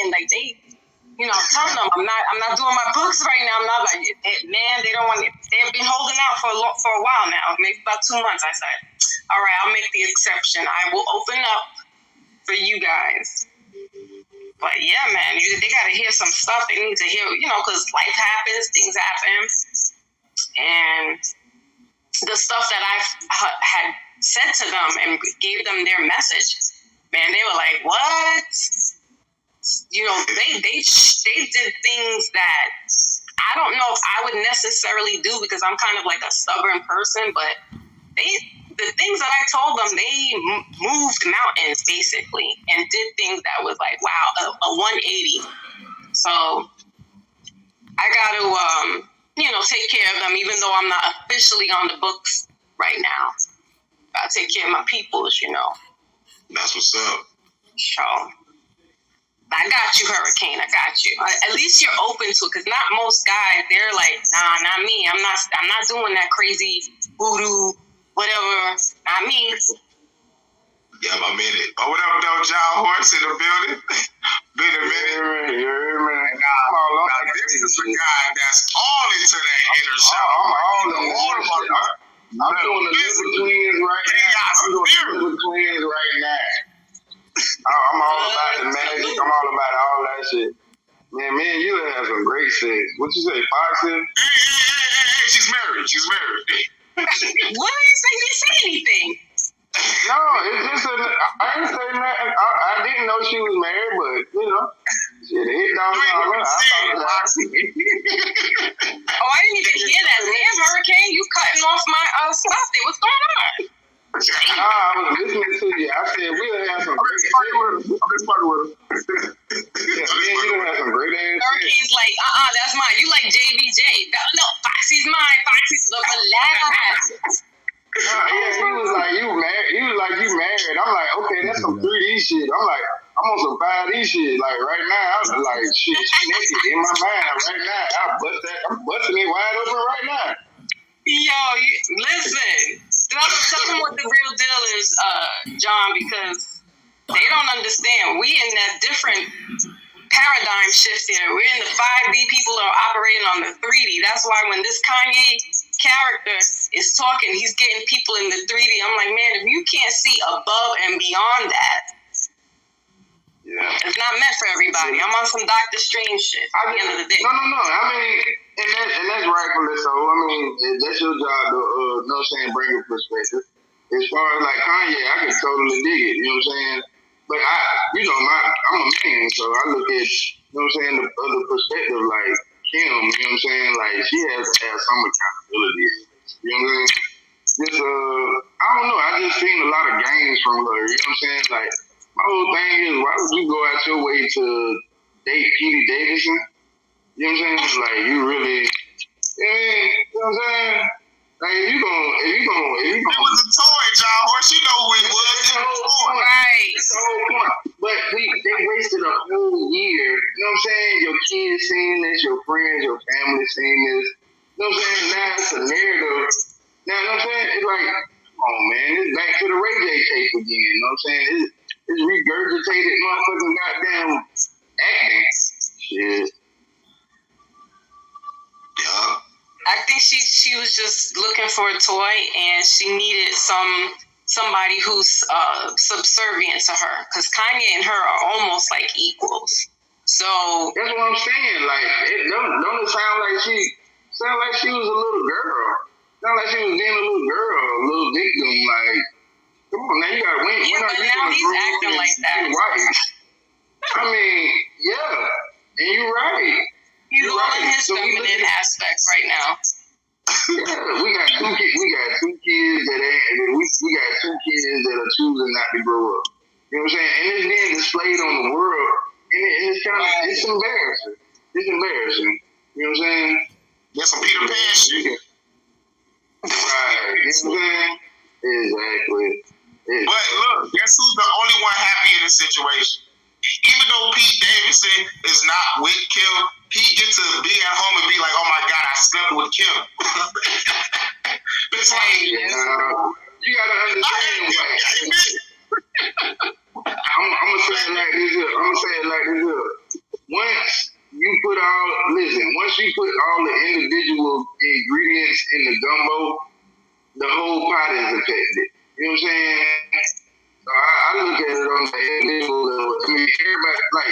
and like they, I'm telling them I'm not doing my books right now. I'm not like, man, they don't want it. They've been holding out for a while now, maybe about 2 months. I said, all right, I'll make the exception. I will open up for you guys. But yeah, man, they got to hear some stuff. They need to hear, because life happens, things happen. And the stuff that I had said to them and gave them their message, man, they were like, what? They did things that I don't know if I would necessarily do because I'm kind of like a stubborn person, but the things that I told them, they moved mountains basically and did things that was like, wow, a 180. So I got to, take care of them, even though I'm not officially on the books right now. Got to take care of my peoples, That's what's up. So I got you, Hurricane. I got you. At least you're open to it, because not most guys, they're like, nah, not me. I'm not doing that crazy voodoo. Whatever, I mean. Yeah, I'm in it. Oh, what up, though, John Horse in the building? Been a minute. Nah, this is the guy that's all into that inner show. I'm doing the Liver Twins right now. I'm all about the magic. I'm all about all that shit. Man, me and you have some great sex. What you say, Foxy? Hey, she's married. What? You didn't say anything. No, it's just I didn't say nothing. I didn't know she was married, but shit, it hit down. Oh, I didn't even hear that. Damn, Hurricane, you cutting off my stuff there. What's going on? I was listening to you. I said we'll have some great sex. I'm just fucking with him. Yeah, me and you have some great ass. Hurricane's like, that's mine. You like JVJ. No, Foxy's mine. Foxy's the last. He was like, you married. He was like, you married. I'm like, okay, that's some 3D shit. I'm like, I'm on some 5D shit. Like right now, I'm like, shit, she naked in my mind right now. I'm busting it wide open right now. Yo, listen. Tell them what the real deal is, John, because they don't understand. We in that different paradigm shift here. We're in the 5D. People are operating on the 3D. That's why when this Kanye character is talking, he's getting people in the 3D. I'm like, man, if you can't see above and beyond that, it's not meant for everybody. I'm on some Dr. Strange shit at the end of the day. No. I mean, and that's rightfully so. I mean, that's your job to, bring a perspective. As far as like Kanye, I can totally dig it. You know what I'm saying? But I'm a man, so I look at, the other perspective, like Kim, you know what I'm saying? Like, she has to have some accountability. You know what I'm saying? Just, I don't know, I just seen a lot of games from her, you know what I'm saying? Like, my whole thing is, why would you go out your way to date Pete Davidson? You know what I'm saying? Like, you really, you know what I'm saying? Like, if you gonna. It was a toy, John Horse. You know who it was. That's the whole point. Right. That's the whole point. But they wasted a whole year. You know what I'm saying? Your kids seeing this, your friends, your family seeing this. You know what I'm saying? Now it's a narrative. Now, you know what I'm saying? It's like, come on, man. It's back to the Ray J tape again. You know what I'm saying? It's regurgitated motherfucking goddamn acting. Shit. Yeah. I think she was just looking for a toy, and she needed somebody who's subservient to her, because Kanye and her are almost like equals. So that's what I'm saying. Like, it don't sound like she was a little girl. Sound like she was being a little girl, a little victim. Like, come on, now you gotta win. Yeah, but now he's acting like that. Right. I mean, yeah, and you're right. He's all in his feminine aspects right now. Yeah, we got two kids. We got two kids that are choosing not to grow up. You know what I'm saying? And it's being displayed on the world, and it's kind of it's embarrassing. It's embarrassing. You know what I'm saying? That's some Peter Pan shit. Right. You know what I'm saying? Exactly. But look, guess who's the only one happy in this situation? Even though Pete Davidson is not with Kim, he gets to be at home and be like, "Oh my God, I slept with Kim." It's like, you gotta understand. I'm gonna say it like this here. Once you put all the individual ingredients in the gumbo, the whole pot is affected. You know what I'm saying? So I look at it on the individual level. I mean, everybody,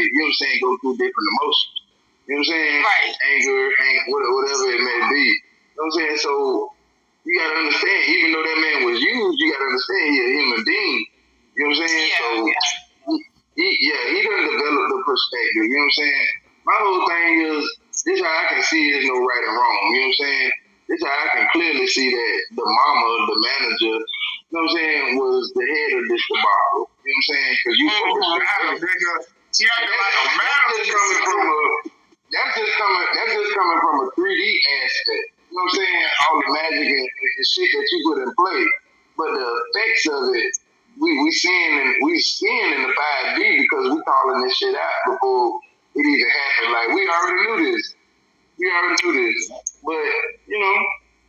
you know what I'm saying, go through different emotions. You know what I'm saying? Right. Anger, whatever it may be. You know what I'm saying? So you gotta understand, even though that man was used, you gotta understand he's a human being. You know what I'm saying? Yeah, So he done developed the perspective. You know what I'm saying? My whole thing is, this how I can see there's no right and wrong. You know what I'm saying? This how I can clearly see that the mama, the manager, you know what I'm saying, was the head of this debacle. You know what I'm saying? Because you she acted like a manager that's just coming from a 3D aspect. You know what I'm saying? All the magic and shit that you put in play. But the effects of it, we seeing in the 5D because we calling this shit out before it even happened. Like, we already knew this. But, you know,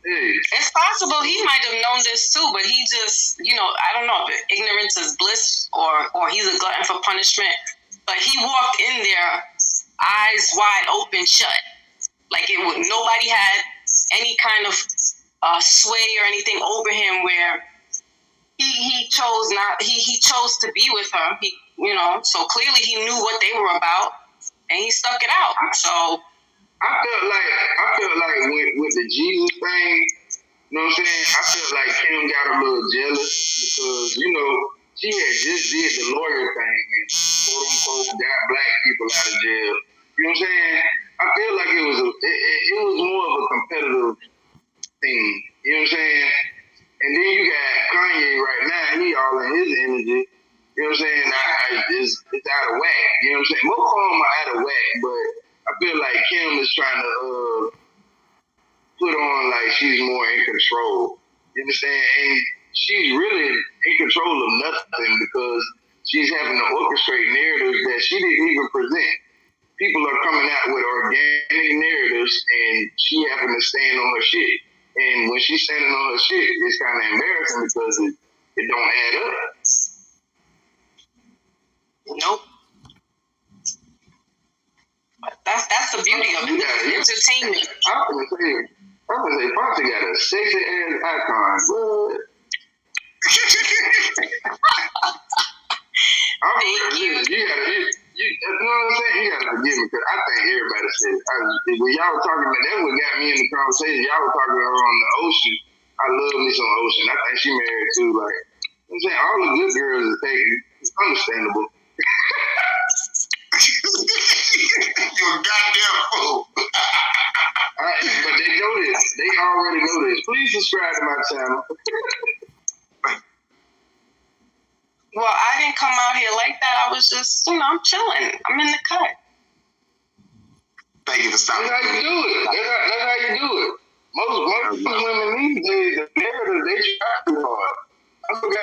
hey. It's possible he might have known this too, but he just, I don't know if ignorance is bliss or he's a glutton for punishment. But he walked in there, eyes wide open shut. Like nobody had any kind of sway or anything over him where he chose to be with her. So clearly he knew what they were about and he stuck it out. So I felt like with the Jesus thing, you know what I'm saying? I felt like Kim got a little jealous because, she had just did the lawyer thing and quote unquote got black people out of jail. You know what I'm saying? I feel like it was more of a competitive thing. You know what I'm saying? And then you got Kanye right now, he all in his energy. You know what I'm saying? It's out of whack. You know what I'm saying? Most of them are out of whack, but I feel like Kim is trying to put on like she's more in control. You understand? And she's really in control of nothing because she's having to orchestrate narratives that she didn't even present. People are coming out with organic narratives and she having to stand on her shit. And when she's standing on her shit, it's kind of embarrassing because it don't add up. Nope. That's the beauty of it. Entertainment. I'm gonna say Foxy got a sexy ass icon. You know what I'm saying? You gotta forgive me because I think everybody said when y'all were talking about that, what got me in the conversation. Y'all were talking on the Ocean. I love me some Ocean. I think she married too. Like, I'm saying all the good girls are taken. It's understandable. You're a goddamn fool. But they know this. They already know this. Please subscribe to my channel. Well, I didn't come out here like that. I was just, I'm chilling. I'm in the cut. Thank you for stopping. That's how you do it. That's how you do it. Most women these days, the narrative, they try too hard. I was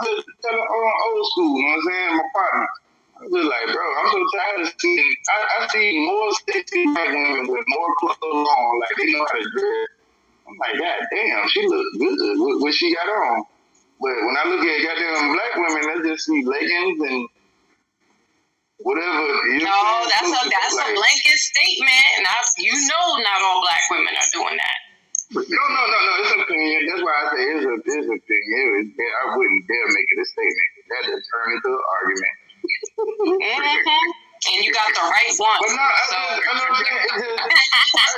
just telling old school, you know what I'm saying? My partner. I was just like, bro, I'm so tired of seeing, I see more sexy black women with more clothes on, like they know how to dress. I'm like, God damn, she look good with what she got on. But when I look at goddamn black women, I just see leggings and whatever. That's a blanket statement. And not all black women are doing that. No. It's an opinion. That's why I say it's an opinion. I wouldn't dare make it a statement. That just turn into an argument. Mm-hmm. And you got the right one. But no, I know what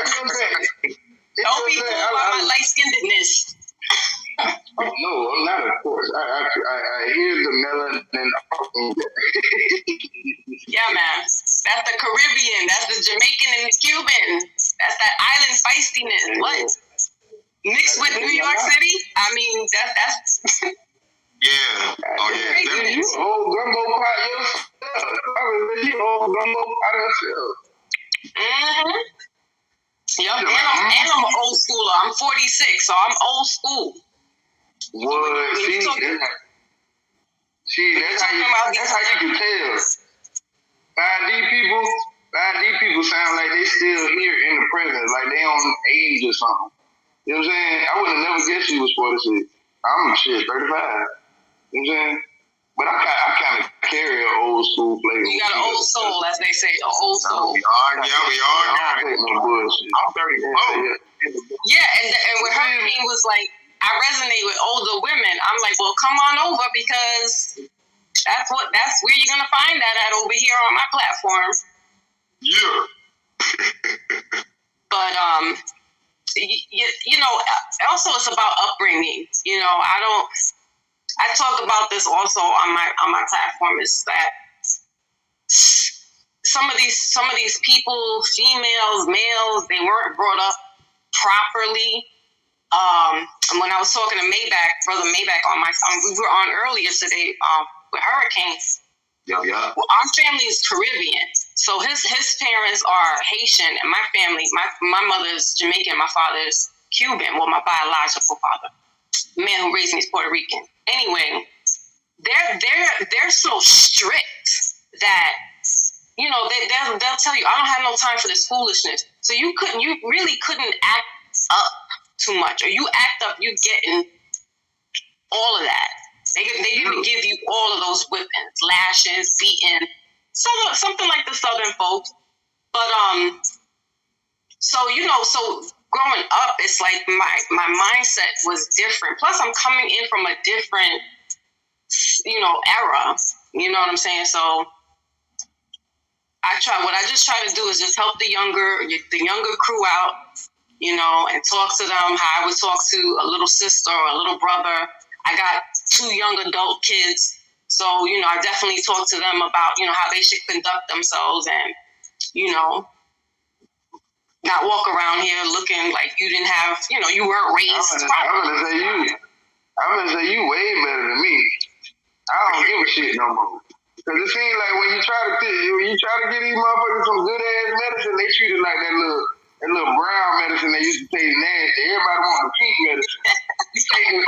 I'm saying. Don't be fooled by my light-skinnedness. No, I'm not, of course. I hear the melanin. Yeah, man. That's the Caribbean. That's the Jamaican and the Cuban. That's that island feistiness. What? Mixed with New York City? I mean, that's yeah. Oh, yeah. You old gumbo pot yourself. You old gumbo pot yourself. Mm-hmm. Yep. And I'm an old schooler. I'm 46, so I'm old school. What? See, that's how you can tell. 5D people sound like they still here in the present, like they on age or something. You know what I'm saying? I would have never guessed you was 46. I'm 35. You know what I'm saying? But I kind of carry an old school flavor. You got an old soul, as they say, an old soul. We all got I don't it. take no bullshit. I'm 34. Yeah, and with her thing was like, I resonate with older women. I'm like, well, come on over because that's where you're gonna find that at over here on my platform. Yeah. But you know, also it's about upbringing. You know, I talk about this also on my platform. Is that some of these people, females, males, they weren't brought up properly. When I was talking to brother Maybach we were on earlier today with hurricanes. Yeah. Well, our family is Caribbean, so his parents are Haitian, and my family, my mother's Jamaican, my father's Cuban. Well, my biological father, the man who raised me, is Puerto Rican. Anyway, they're so strict that, you know, they'll tell you, I don't have no time for this foolishness. So you really couldn't act up too much, or you act up, you getting all of that. They even give you all of those whippings, lashes, beating, something like the Southern folks. But so you know, so growing up, it's like my mindset was different. Plus, I'm coming in from a different, you know, era. You know what I'm saying? So what I just try to do is just help the younger crew out, you know, and talk to them how I would talk to a little sister or a little brother. I got 2 young adult kids, so, you know, I definitely talk to them about, you know, how they should conduct themselves and, you know, not walk around here looking like you didn't have, you know, you weren't raised properly. I'm gonna say you way better than me. I don't give a shit no more. Cause it seems like when you try to get these motherfuckers some good ass medicine, they treat it like that little brown medicine they used to take nasty. Everybody want the pink medicine. You take the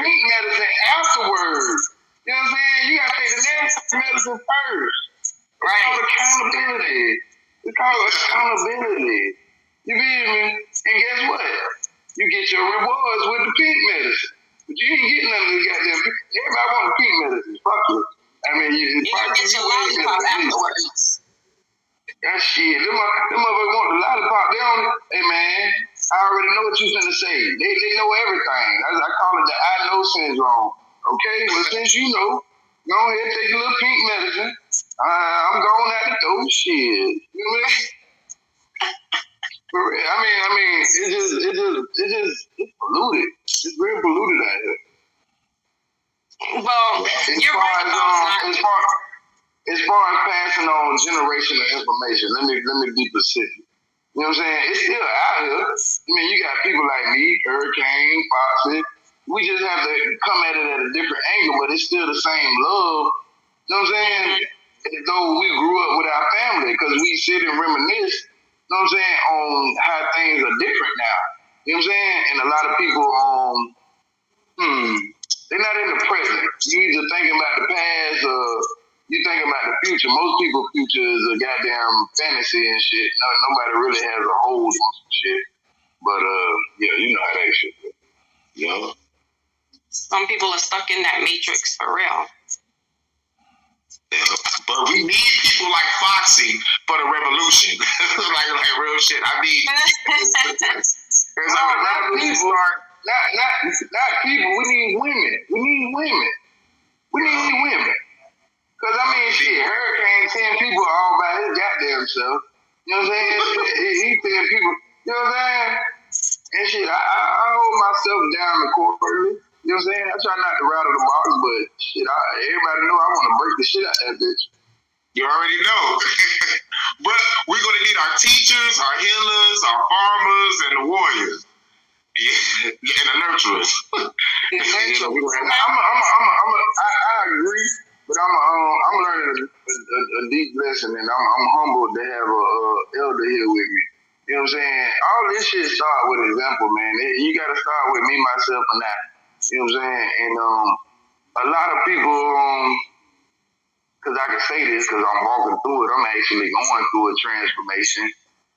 pink medicine afterwards. You know what I'm saying? You gotta take the nasty medicine first. Right. It's called accountability. You feel me? And guess what? You get your rewards with the pink medicine. But you ain't getting none of this goddamn pink. Everybody want the pink medicine. Fuck it. I mean, you get your lollipop afterwards. That shit. Them motherfuckers want the lollipop. They don't. Hey, man, I already know what you finna say. They know everything. I call it the I know syndrome. Okay? Well, since you know, go ahead and take a little pink medicine. I'm going out the door. Shit. You know what I mean? I mean, it's polluted. It's real polluted out here. Well, you're right. As far as passing on generational information, let me be specific. You know what I'm saying? It's still out here. I mean, you got people like me, Hurricane, Foxy. We just have to come at it at a different angle, but it's still the same love. You know what I'm saying? As though we grew up with our family, because we sit and reminisce, you know what I'm saying, on how things are different now. You know what I'm saying? And a lot of people, they're not in the present. You either thinking about the past or you thinking about the future. Most people's future is a goddamn fantasy and shit. Nobody really has a hold on some shit. But, yeah, you know how that shit is. You know? Some people are stuck in that matrix for real. Yeah. But we need people like Foxy for the revolution. like real shit. I need not people. We need women. We need women. Because, I mean, shit, Hurricane 10 people all by his goddamn self. You know what I'm saying? He 10 people. You know what I'm saying? And shit, I hold myself down accordingly. You know what I'm saying? I try not to rattle the box, but shit, everybody know I want to break the shit out of that bitch. You already know. But we're going to need our teachers, our healers, our farmers, and the warriors. Yeah, and the nurturers. I agree, but I'm learning a deep lesson, and I'm humbled to have a elder here with me. You know what I'm saying? All this shit start with example, man. You got to start with me, myself, and I. You know what I'm saying? And a lot of people, because I can say this because I'm walking through it, I'm actually going through a transformation.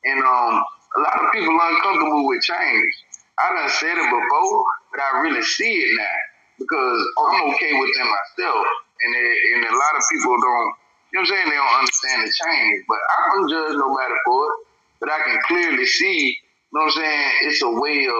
And a lot of people are uncomfortable with change. I done said it before, but I really see it now. because I'm okay within myself, and a lot of people don't. You know what I'm saying? They don't understand the change, but I don't judge nobody for it. But I can clearly see. You know what I'm saying? It's a way of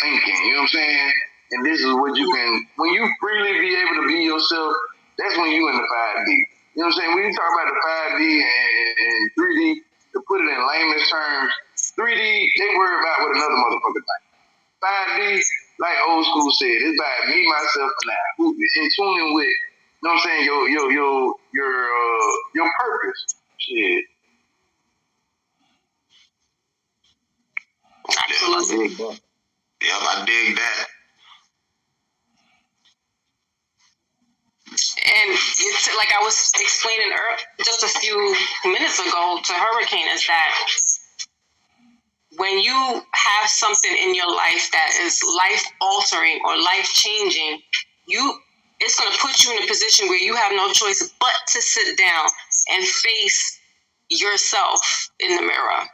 thinking. You know what I'm saying? And this is what you can, when you freely be able to be yourself, that's when you in the 5D. You know what I'm saying? When you talk about the 5D and 3D, to put it in layman's terms, 3D, they worry about what another motherfucker think. 5D, like old school said, it's about me, myself, and I. In tuning with, you know what I'm saying, your purpose. Shit. Absolutely. Yeah, I dig that. And it's like I was explaining just a few minutes ago to Hurricane, is that when you have something in your life that is life altering or life changing, it's going to put you in a position where you have no choice but to sit down and face yourself in the mirror.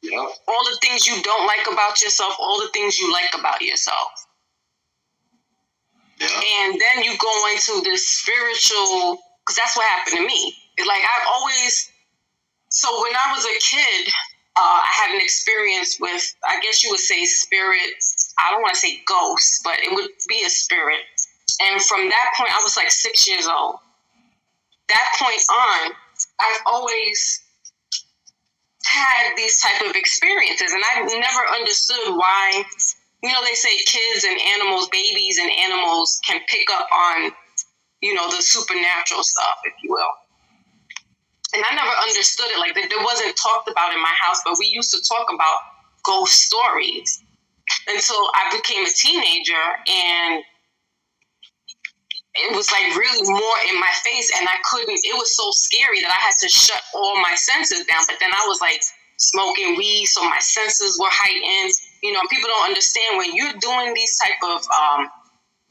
Yeah. All the things you don't like about yourself, all the things you like about yourself. Yeah. And then you go into this spiritual, because that's what happened to me. It's like so when I was a kid, I had an experience with, I guess you would say spirit. I don't want to say ghost, but it would be a spirit. And from that point, I was like 6 years old. That point on, I've always had these type of experiences, and I've never understood why. You know, they say kids and animals, babies and animals can pick up on, you know, the supernatural stuff, if you will. And I never understood it. Like, it wasn't talked about in my house, but we used to talk about ghost stories until I became a teenager, and it was like really more in my face, and it was so scary that I had to shut all my senses down. But then I was like smoking weed, so my senses were heightened. You know, people don't understand when you're doing these type of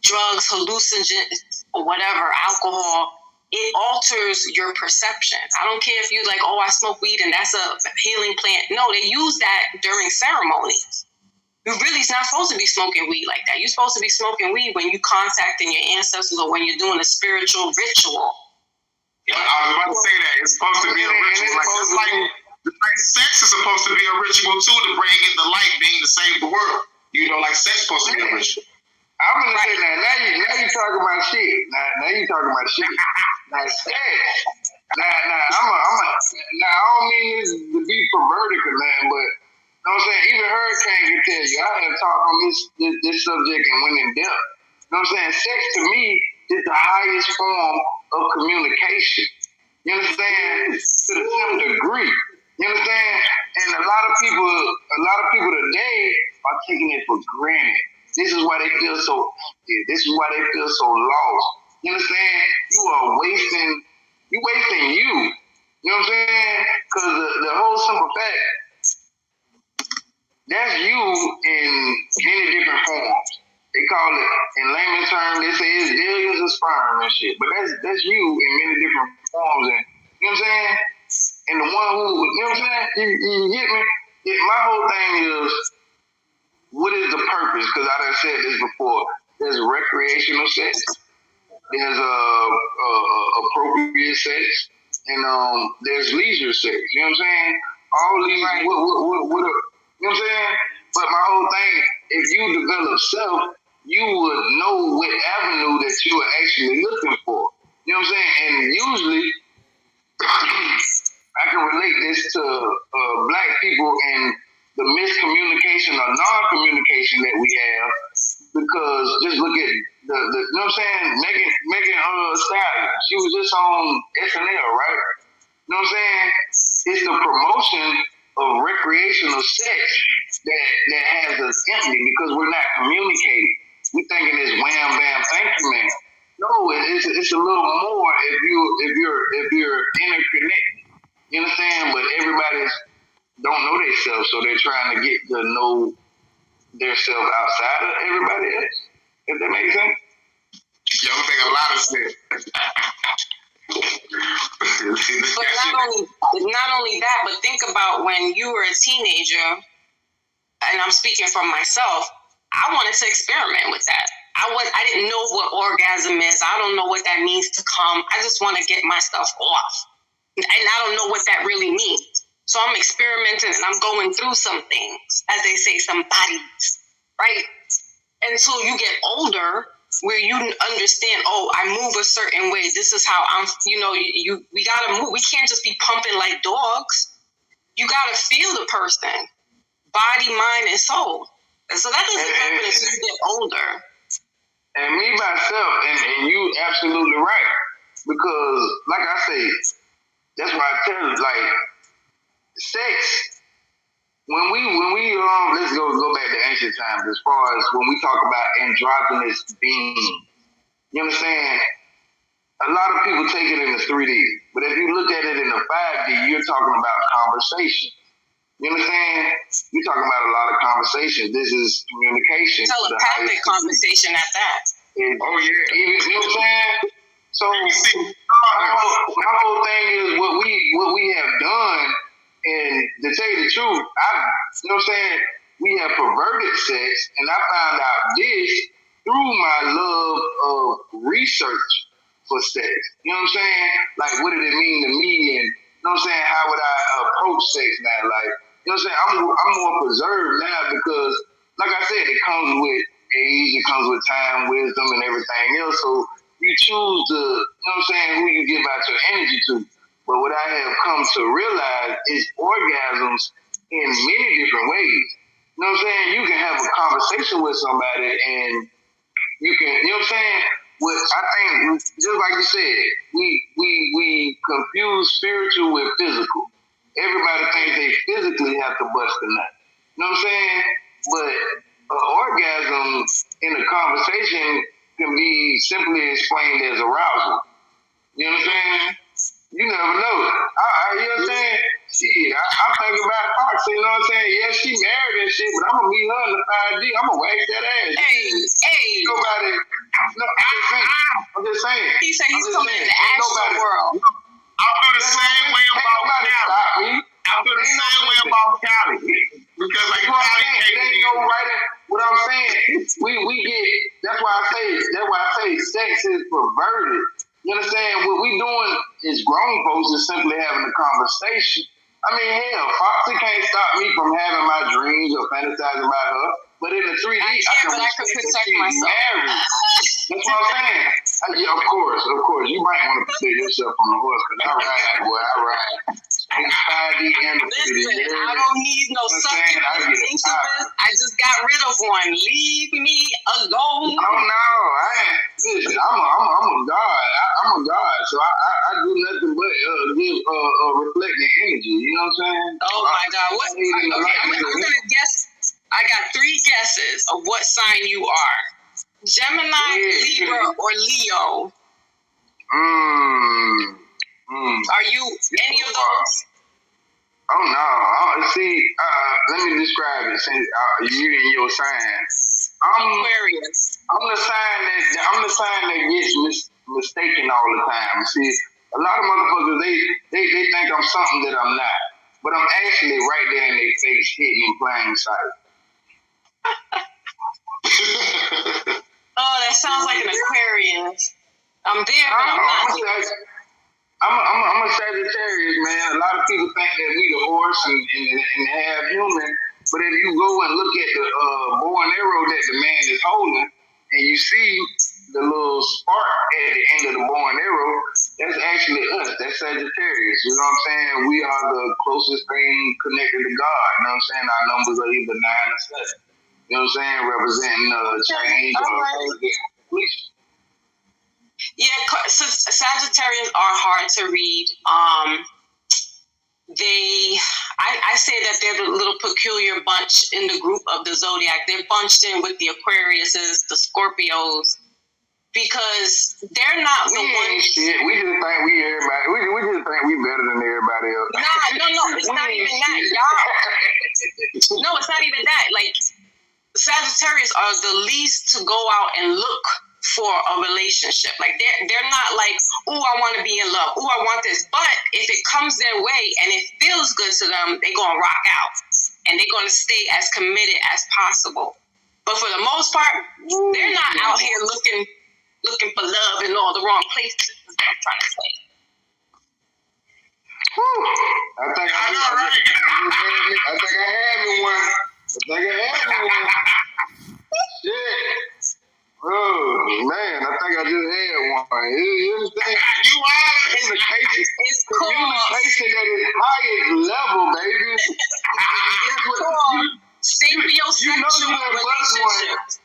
drugs, hallucinogens, or whatever, alcohol, it alters your perception. I don't care if you're like, oh, I smoke weed and that's a healing plant. No, they use that during ceremonies. You're really not supposed to be smoking weed like that. You're supposed to be smoking weed when you're contacting your ancestors or when you're doing a spiritual ritual. Yeah, I was about to say that. It's supposed to be a ritual. Like sex is supposed to be a ritual too, to bring in the light being to save the world. You know, like sex is supposed to be a ritual. I'm gonna say that now you talking about shit. Now you talking about shit. Now sex. Now I don't mean this to be perverted or nothing, but you know what I'm saying? Even Hurricane can tell you. I have talked on this subject and went in depth. You know what I'm saying? Sex to me is the highest form of communication. You understand? To the same degree. You understand? And a lot of people today are taking it for granted. This is why they feel so empty. This is why they feel so lost. You understand? You are wasting you. You know what I'm saying? Because the whole simple fact, that's you in many different forms. They call it, in layman's terms, they say it's billions of sperm and shit. But that's you in many different forms. And you know what I'm saying? And the one who, you know what I'm saying? You get me? My whole thing is, what is the purpose? Because I done said this before. There's recreational sex. There's appropriate sex. And there's leisure sex. You know what I'm saying? All these, Right. you know what I'm saying? But my whole thing, if you develop self, you would know what avenue that you are actually looking for. You know what I'm saying? And usually, I can relate this to black people and the miscommunication or non-communication that we have, because just look at the you know what I'm saying? Megan Stallion, she was just on SNL, right? You know what I'm saying? It's the promotion of recreational sex that has us empty because we're not communicating. We thinking it's wham bam, thank you, man. No, it's a little more if you're interconnected. You understand? But everybody don't know themselves, so they're trying to get to know themselves outside of everybody else. If that makes sense. Y'all think a lot of sense. But not only that, but think about when you were a teenager, and I'm speaking from myself, I wanted to experiment with that. I didn't know what orgasm is. I don't know what that means to come. I just want to get my stuff off. And I don't know what that really means. So I'm experimenting and I'm going through some things, as they say, some bodies, right? Until you get older, where you understand, oh, I move a certain way. This is how I'm, we got to move. We can't just be pumping like dogs. You got to feel the person, body, mind, and soul. And so that doesn't happen until you get older. And me myself, and you absolutely right. Because, like I say, that's why I tell you, like, sex, when we let's go back to ancient times as far as when we talk about androgynous being. You understand? A lot of people take it in the 3D. But if you look at it in the 5D, you're talking about conversation. You understand? You're talking about a lot of conversation. This is communication. Telepathic conversation at that. You know what I'm saying? So my whole thing is what we have done, and to tell you the truth, you know what I'm saying? We have perverted sex, and I found out this through my love of research for sex. You know what I'm saying? Like, what did it mean to me, and you know what I'm saying? How would I approach sex now? Like, you know what I'm saying? I'm more preserved now because, like I said, it comes with age, it comes with time, wisdom, and everything else. So you choose to, you know what I'm saying, who you give out your energy to. But what I have come to realize is orgasms in many different ways. You know what I'm saying? You can have a conversation with somebody and you can, you know what I'm saying? What I think, just like you said, we confuse spiritual with physical. Everybody thinks they physically have to bust a nut. You know what I'm saying? But an orgasm in a conversation can be simply explained as arousal. You know what I'm saying? You never know. You know what I'm saying? Shit, I'm thinking about Fox, you know what I'm saying? Yeah, she married and shit, but I'm going to meet her in the 5D. I'm going to wag that ass. Hey. Nobody. No, I'm just saying. He said he's coming in the astral world. I feel the same way about Cali. I feel the same way about Cali. Because like Cali ain't no writing. What I'm saying, we get, that's why I say sex is perverted. You understand? What we doing is grown folks is simply having a conversation. I mean, hell, Foxy can't stop me from having my dreams or fantasizing about her. But in the 3D, I can protect myself. Married. That's what I'm saying. Yeah, of course. You might want to protect yourself from the horse, because I ride, boy. I ride. Listen, I don't need no succubus, incubus. I just got rid of one. Leave me alone. Oh no, listen, I'm a god. I'm a god, so I do nothing but give reflecting energy. You know what I'm saying? Oh my God! What? Okay, I'm gonna guess. I got 3 guesses of what sign you are: Gemini, Libra, or Leo. Are you any of those? Oh no! See, let me describe it. Since you and your sign, I'm Aquarius. I'm the sign that gets mistaken all the time. See, a lot of motherfuckers they think I'm something that I'm not, but I'm actually right there in their face, hitting in plain sight. Oh, that sounds like an Aquarius. I'm there, but I'm not. I'm a Sagittarius, man. A lot of people think that we the horse and half human, but if you go and look at the bow and arrow that the man is holding, and you see the little spark at the end of the bow and arrow, that's actually us. That's Sagittarius. You know what I'm saying? We are the closest thing connected to God. You know what I'm saying? Our numbers are either 9 or 7. You know what I'm saying? Representing change or completion. Yeah, Sagittarius are hard to read. I say that they're the little peculiar bunch in the group of the zodiac. They're bunched in with the Aquariuses, the Scorpios, because they're not the ones. Shit. We just think we everybody. We just think we better than everybody else. No, it's not even that, y'all. No, it's not even that. Like, Sagittarius are the least to go out and look for a relationship. Like, they're not like, oh, I want to be in love. Oh, I want this. But if it comes their way and it feels good to them, they're going to rock out. And they're going to stay as committed as possible. But for the most part, they're not out here looking for love in all the wrong places. Is what I'm trying to say. I think I had me one. Shit. Oh man, I think I just had one. You understand? You are Communication. It's Communication at its highest level, baby. sapiosexual relationships.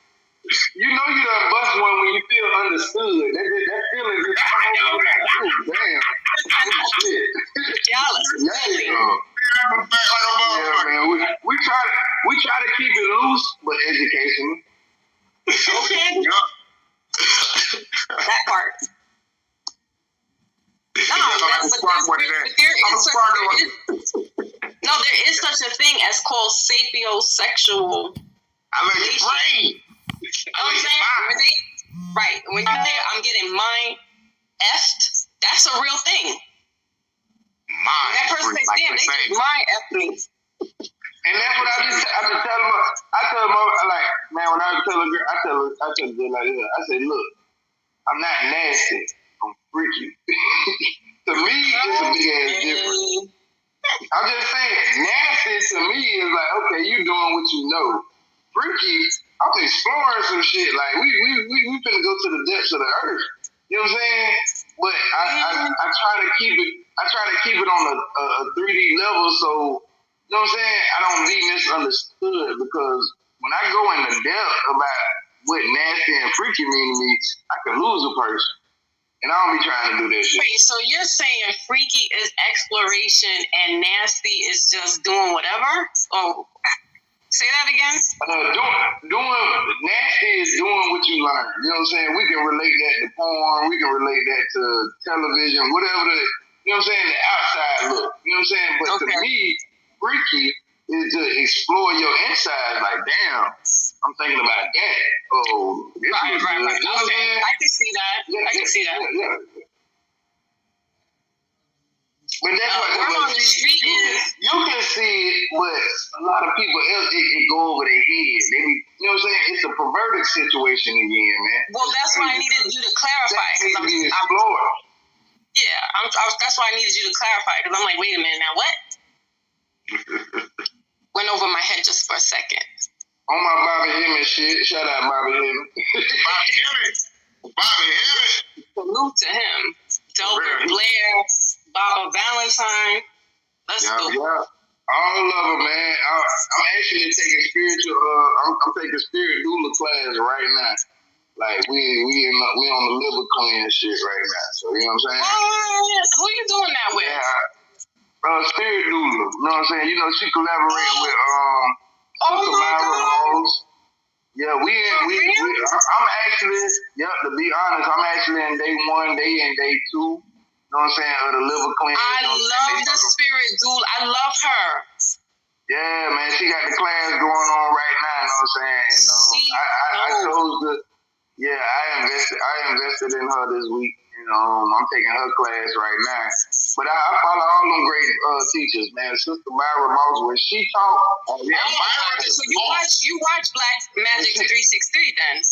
You know you done bust one when you feel understood. That feeling just damn. Shit. Jealous. Yeah, man. We try to keep it loose but educational. Okay. That part. There is such a thing as called sapiosexual. I like your brain. Right. When you say I'm getting mine effed, that's a real thing. That person says, damn, they just mine effed me. And that's what I just tell them. I tell them, like, man, when I tell a girl, I tell a girl like this. I say, look, I'm not nasty. I'm freaky. To me, it's a big ass difference. I'm just saying, nasty to me is like, okay, you doing what you know. Freaky, I'm exploring some shit. Like we finna go to the depths of the earth. You know what I'm saying? But I try to keep it on a 3D level, so you know what I'm saying? I don't be misunderstood, because when I go into depth about what nasty and freaky mean to me, I can lose a person. And I don't be trying to do that shit. Wait, so you're saying freaky is exploration and nasty is just doing whatever? Oh, say that again? Doing nasty is doing what you learn. You know what I'm saying? We can relate that to porn. We can relate that to television, whatever you know what I'm saying, the outside look. You know what I'm saying? But to me, freaky is to explore your insides. Like, damn, I'm thinking about that. Oh, this right. You know what I'm saying? I can see that. Yeah, I can see that. Yeah. But that's on the street you can see it, but a lot of people else it go over their head. They be, you know what I'm saying? It's a perverted situation again, man. Well, that's why I needed you to clarify. That's why I needed you to clarify, because I'm like, wait a minute, now what? Went over my head just for a second. On my Bobby Hemmett shit. Shout out Bobby Hemmett. Bobby Hemmett. Salute to him. Delbert Blair, Baba Valentine. Let's go. Yeah. All of them, man. I'm actually taking spiritual. I'm taking spirit doula class right now. Like we on the liver clean shit right now. So you know what I'm saying? Who you doing that with? Yeah. Spirit doula. You know what I'm saying? You know she collaborated with God. Yeah, I'm actually, to be honest, I'm actually in day 1, day in day 2. You know what I'm saying? Of the liver clean. I love the spirit doula. I love her. Yeah, man, she got the class going on right now. You know what I'm saying? And, I chose to. Yeah, I invested in her this week. You know, I'm taking her class right now. But I follow all them great teachers, man. Sister Myra Moss, when she taught. So you watch Black Magic 363 then?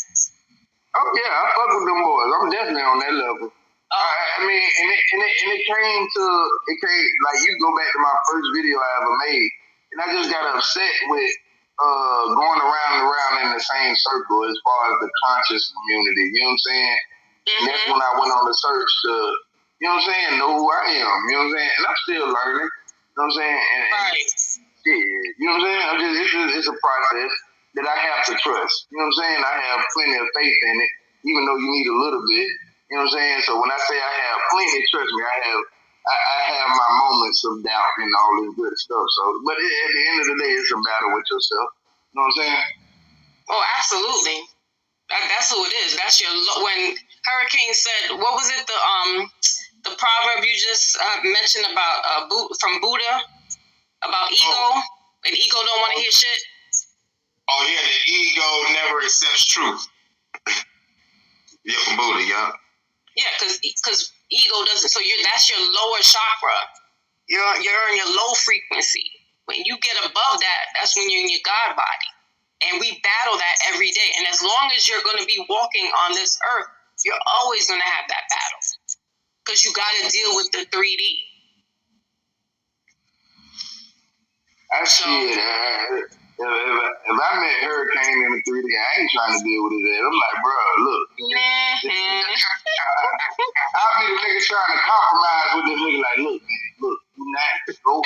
Oh yeah, I fuck with them boys. I'm definitely on that level. I mean, and it came like, you go back to my first video I ever made, and I just got upset with going around and around in the same circle as far as the conscious community. You know what I'm saying? Mm-hmm. And that's when I went on the search to, you know what I'm saying, know who I am. You know what I'm saying? And I'm still learning. You know what I'm saying? And you know what I'm saying? It's a process that I have to trust. You know what I'm saying? I have plenty of faith in it, even though you need a little bit. You know what I'm saying? So when I say I have plenty, trust me, I have my moments of doubt and all this good stuff. So, but at the end of the day, it's a battle with yourself. You know what I'm saying? Oh, absolutely. That's who it is. That's your when Hurricane said, what was it? The proverb you just mentioned about from Buddha about ego. And ego don't want to hear shit. Oh yeah, the ego never accepts truth. Yeah, from Buddha, yeah. Yeah, because ego doesn't. So that's your lower chakra. You're in your low frequency. When you get above that, that's when you're in your God body. And we battle that every day. And as long as you're going to be walking on this earth, you're always going to have that battle. Because you got to deal with the 3D. I see it. If I met Hurricane in the 3D, I ain't trying to deal with his ass. I'm like, bro, look. I'll be the nigga trying to compromise with this nigga. Like, look, man, look, you not go